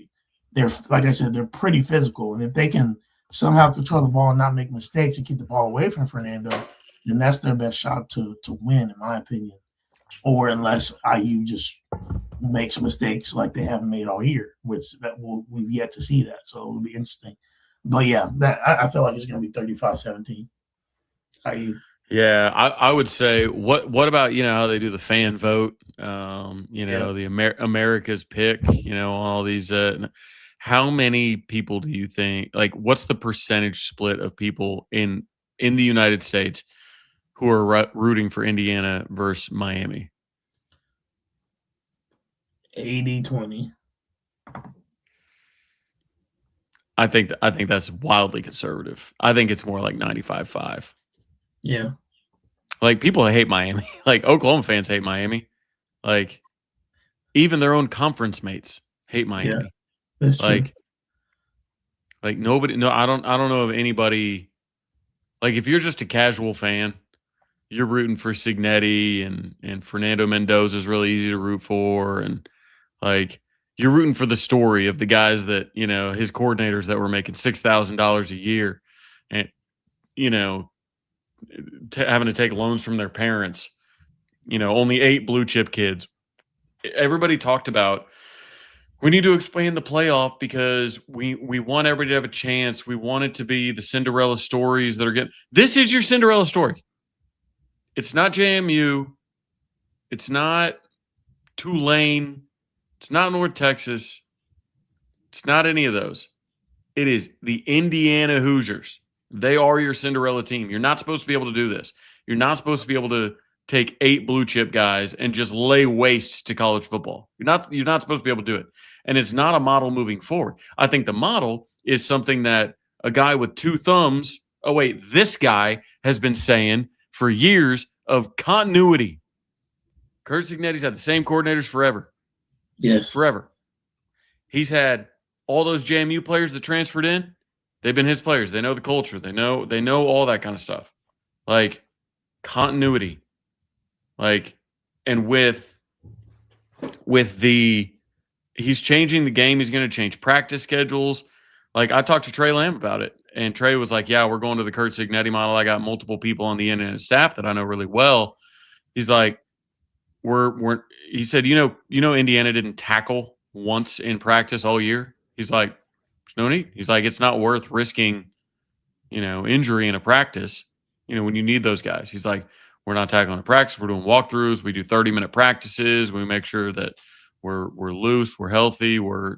like I said, they're pretty physical, and if they can somehow control the ball and not make mistakes and keep the ball away from Fernando, then that's their best shot to win, in my opinion. Or unless IU just makes mistakes like they haven't made all year, which we've yet to see that. So it'll be interesting. But yeah, I feel like it's going to be 35-17. IU. Yeah, I would say what about how they do the fan vote? The America's pick. All these. How many people do you think? Like, what's the percentage split of people in the United States who are rooting for Indiana versus Miami? 80-20. I think that's wildly conservative. I think it's more like 95-5. Yeah. Like, people hate Miami. Like, Oklahoma fans hate Miami. Like, even their own conference mates hate Miami. Yeah, that's true. Like nobody. No, I don't know of anybody. Like, if you're just a casual fan, you're rooting for Cignetti and Fernando Mendoza is really easy to root for, and like you're rooting for the story of the guys that his coordinators that were making $6,000 a year, and having to take loans from their parents. Only 8 blue chip kids. Everybody talked about, we need to expand the playoff because we want everybody to have a chance. We want it to be the Cinderella stories that are getting. This is your Cinderella story. It's not JMU. It's not Tulane. It's not North Texas. It's not any of those. It is the Indiana Hoosiers. They are your Cinderella team. You're not supposed to be able to do this. You're not supposed to be able to take 8 blue chip guys and just lay waste to college football. You're not supposed to be able to do it. And it's not a model moving forward. I think the model is something that a guy with 2 thumbs, this guy has been saying for years of continuity. Kurt Cignetti's had the same coordinators forever. Yes. Forever. He's had all those JMU players that transferred in. They've been his players. They know the culture. They know all that kind of stuff. Like, continuity, like, and with the he's changing the game. He's going to change practice schedules. Like, I talked to Trey Lamb about it, and Trey was like, "Yeah, we're going to the Kurt Signetti model. I got multiple people on the internet staff that I know really well." He's like, "We're." He said, Indiana didn't tackle once in practice all year." He's like, "There's no need." He's like, "It's not worth risking, injury in a practice. When you need those guys." He's like, "We're not tackling a practice. We're doing walkthroughs. We do 30-minute practices. We make sure that we're loose, we're healthy, we're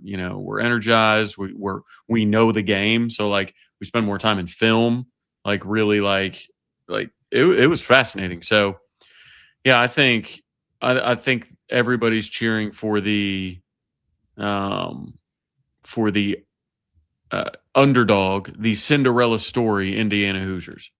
energized, we know the game. So, like, we spend more time in film, like, really, like it was fascinating. So yeah, I think everybody's cheering for the um for the underdog, the Cinderella story, Indiana Hoosiers.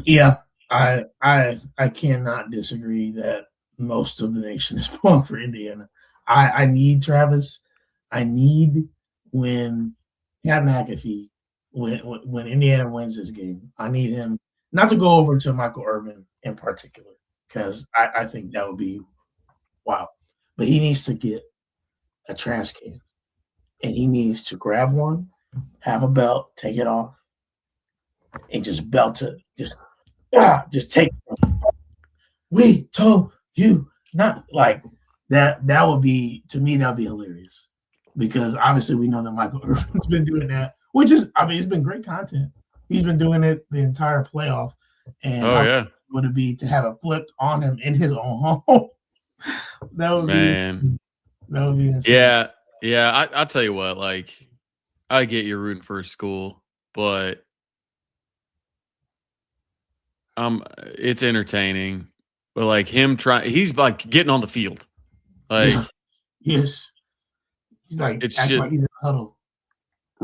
Yeah, I cannot disagree that most of the nation is pulling for Indiana. I need Travis. I need when Pat McAfee when Indiana wins this game. I need him not to go over to Michael Irvin in particular because I think that would be wow. But he needs to get a trash can and he needs to grab one, have a belt, take it off, and just belt it. Just take it. We told you not like that. That would be, to me, that would be hilarious because obviously we know that Michael Irvin's been doing that, which is, I mean, it's been great content. He's been doing it the entire playoff. And Oh yeah, would it be to have it flipped on him in his own home? That would man. That would be insane. Yeah. I'll tell you what. Like, I get you're rooting for a school, but it's entertaining. But like him he's like getting on the field, like Yeah. Yes, he's like it's acting just like he's in a huddle.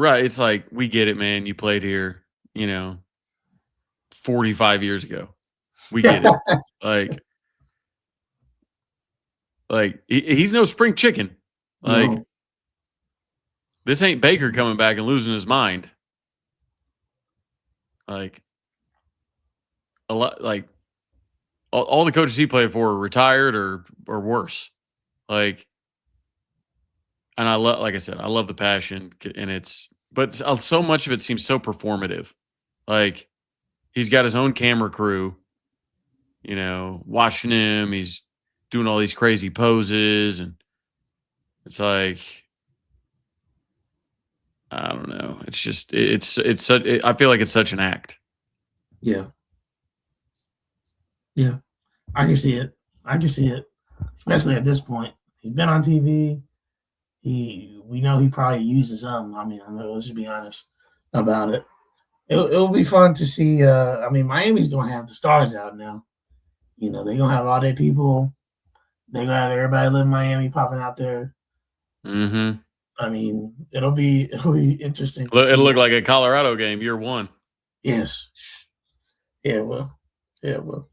right. It's like, we get it, man. You played here, 45 years ago. We get it. Like he's no spring chicken. Like, No. this ain't Baker coming back and losing his mind. Like, a lot, like all the coaches he played for are retired or worse. Like, and like I said, I love the passion, and but so much of it seems so performative. Like, he's got his own camera crew, watching him. He's doing all these crazy poses, and it's like, I don't know. It's just I feel like it's such an act. Yeah. Yeah. I can see it. Especially at this point. He's been on TV. We know he probably uses them. I mean, let's just be honest about it. It'll be fun to see. I mean, Miami's gonna have the stars out now. They're gonna have all their people. They're gonna have everybody live in Miami popping out there. Mm-hmm. I mean, it'll be interesting. It'll look like a Colorado game, year one. Yes. Yeah, it will. Yeah, it will.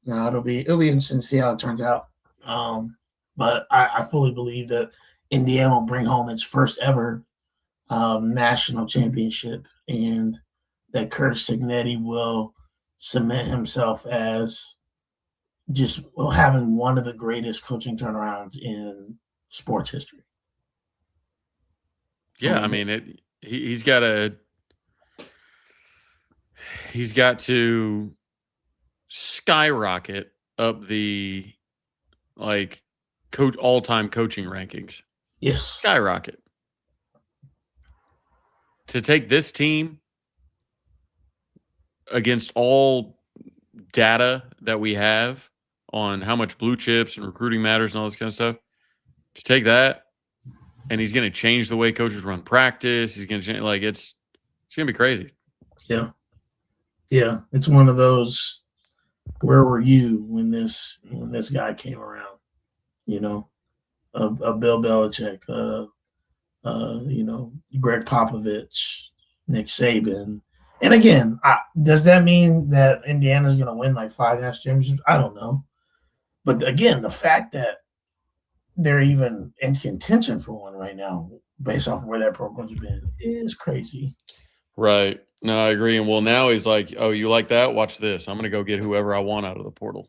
No, it'll be interesting to see how it turns out. But I fully believe that Indiana will bring home its first ever national championship, and that Curt Cignetti will cement himself as just having one of the greatest coaching turnarounds in sports history. Yeah, I mean, he's got to skyrocket up the all-time coaching rankings. Yes, skyrocket. To take this team against all data that we have on how much blue chips and recruiting matters and all this kind of stuff, to take that, and he's going to change the way coaches run practice. He's going to change, it's going to be crazy. Yeah. Yeah. It's one of those, where were you when this guy came around? A Bill Belichick, Greg Popovich, Nick Saban. And again, does that mean that Indiana's going to win like 5 national championships? I don't know. But again, the fact that they're even in contention for one right now, based off of where that program's been, is crazy. Right. No, I agree. And well, now he's like, oh, you like that? Watch this. I'm going to go get whoever I want out of the portal.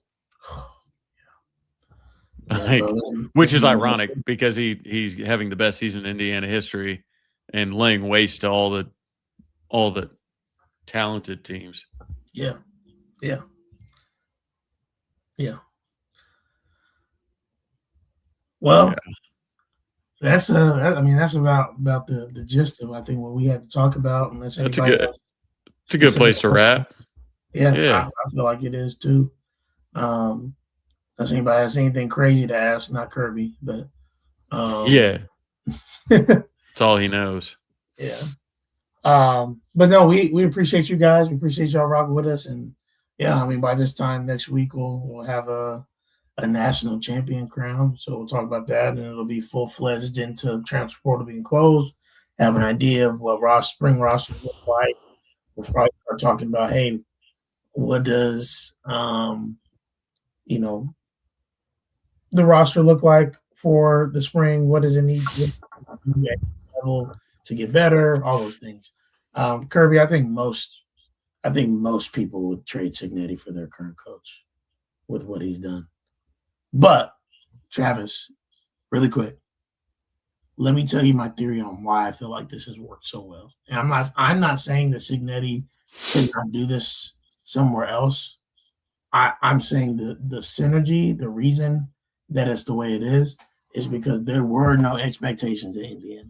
Yeah, bro. Like, Listen, which is listen, ironic because he's having the best season in Indiana history and laying waste to all the talented teams. yeah, yeah, yeah. Yeah. Well, that's I mean, that's about the gist of I think what we had to talk about. Unless That's a anybody good has it's a good specific place to questions. wrap. Yeah, Yeah. I feel like it is too. Unless anybody has anything crazy to ask, not Kirby, but Yeah. That's all he knows. yeah. But no, we appreciate you guys. We appreciate y'all rocking with us, and yeah, I mean, by this time next week we'll have a national champion crown. So we'll talk about that, and it'll be full fledged into transfer portal being closed. Have an idea of what spring rosters look like. We'll probably start talking about, hey, what does you know the roster look like for the spring? What does it need level to get better? All those things. Kirby, I think most people would trade Signetti for their current coach with what he's done. But Travis, really quick, let me tell you my theory on why I feel like this has worked so well. And I'm not saying that Signetti cannot do this somewhere else. I'm saying the synergy, the reason that it's the way it is because there were no expectations in Indiana.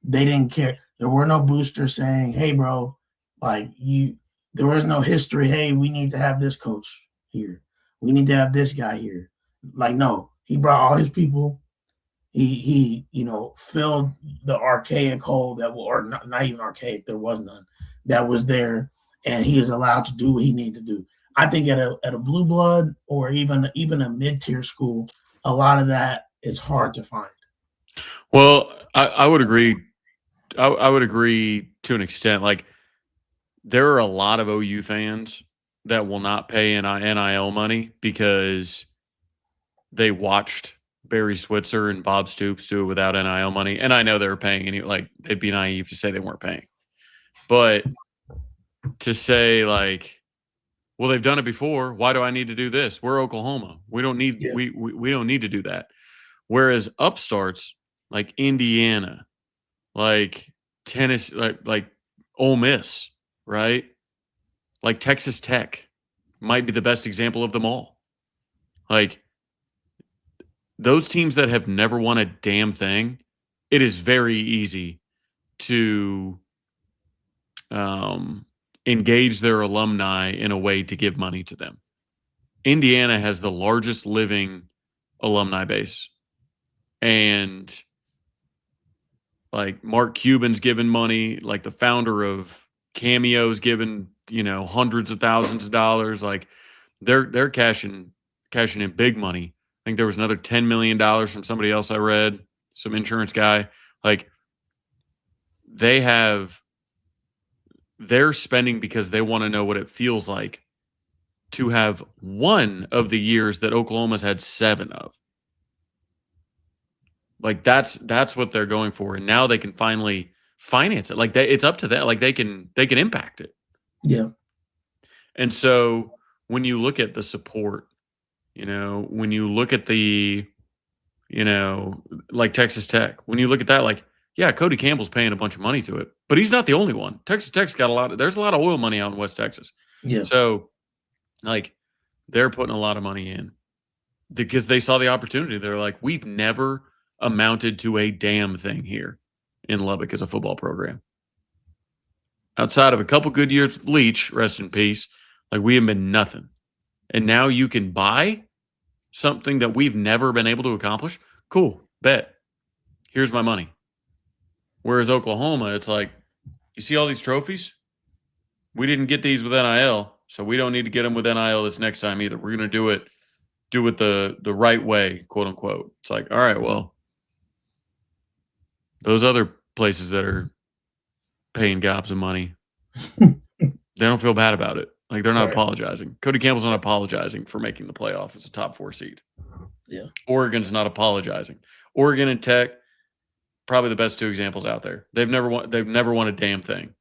They didn't care. There were no boosters saying, "Hey, bro, like you." There was no history. Hey, we need to have this coach here. We need to have this guy here. Like, no, he brought all his people. He filled the archaic hole that will, or not even archaic. There was none that was there, and he is allowed to do what he needs to do. I think at a blue blood or even a mid tier school, a lot of that is hard to find. Well, I would agree. I would agree to an extent. Like, there are a lot of OU fans that will not pay NIL money because they watched Barry Switzer and Bob Stoops do it without NIL money. And I know they were paying any, like, they'd be naive to say they weren't paying. But to say, like, well, they've done it before. Why do I need to do this? We're Oklahoma. We don't need we don't need to do that. Whereas upstarts like Indiana, like Tennessee, like Ole Miss, right? Like Texas Tech might be the best example of them all. Like, those teams that have never won a damn thing, it is very easy to engage their alumni in a way to give money to them. Indiana has the largest living alumni base. And like Mark Cuban's given money, like the founder of Cameo's given, hundreds of thousands of dollars. Like, they're cashing in big money. I think there was another $10 million from somebody else I read, some insurance guy. Like, they're spending because they want to know what it feels like to have one of the years that Oklahoma's had 7 of. Like, that's what they're going for, and now they can finally finance it. Like, it's up to them. Like, they can impact it. Yeah. And so when you look at the support, when you look at the, like Texas Tech, when you look at that, like, yeah, Cody Campbell's paying a bunch of money to it, but he's not the only one. Texas Tech's got there's a lot of oil money out in West Texas. Yeah. So, like, they're putting a lot of money in because they saw the opportunity. They're like, we've never amounted to a damn thing here in Lubbock as a football program. Outside of a couple good years with Leach, rest in peace, like, we have been nothing. And now you can buy something that we've never been able to accomplish. Cool, bet. Here's my money. Whereas Oklahoma, it's like, you see all these trophies? We didn't get these with NIL, so we don't need to get them with NIL this next time either. We're going to do it the right way, quote unquote. It's like, all right, well, those other places that are paying gobs of money, they don't feel bad about it. Like, they're not apologizing. Cody Campbell's not apologizing for making the playoff as a top 4 seed. Yeah. Oregon's not apologizing. Oregon and Tech, probably the best 2 examples out there. They've never won a damn thing.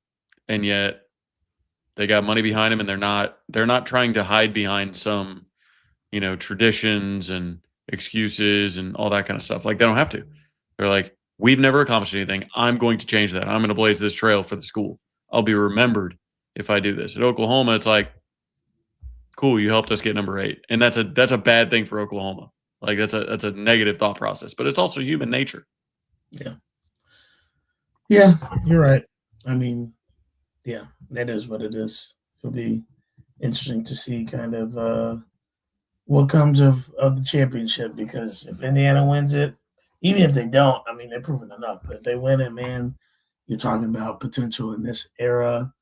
and yet they got money behind them, and they're not trying to hide behind some, traditions and excuses and all that kind of stuff. Like, they don't have to. They're like, we've never accomplished anything. I'm going to change that. I'm going to blaze this trail for the school. I'll be remembered if I do this. At Oklahoma, it's like, cool, you helped us get number 8. And that's a bad thing for Oklahoma. Like, that's a negative thought process, but it's also human nature. Yeah. Yeah, you're right. I mean, yeah, that is what it is. It'll be interesting to see kind of what comes of the championship, because if Indiana wins it, even if they don't, I mean, they're proven enough. But if they win it, man, you're talking about potential in this era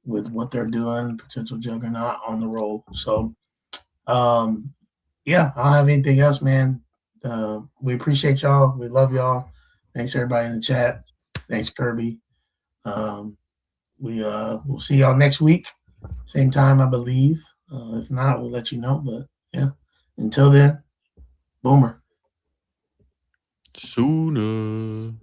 with what they're doing, potential juggernaut on the roll. So, yeah, I don't have anything else, man. We appreciate y'all. We love y'all. Thanks everybody in the chat. Thanks, Kirby. We'll see y'all next week, same time, I believe. If not, we'll let you know. But yeah, until then, Boomer. Sooner.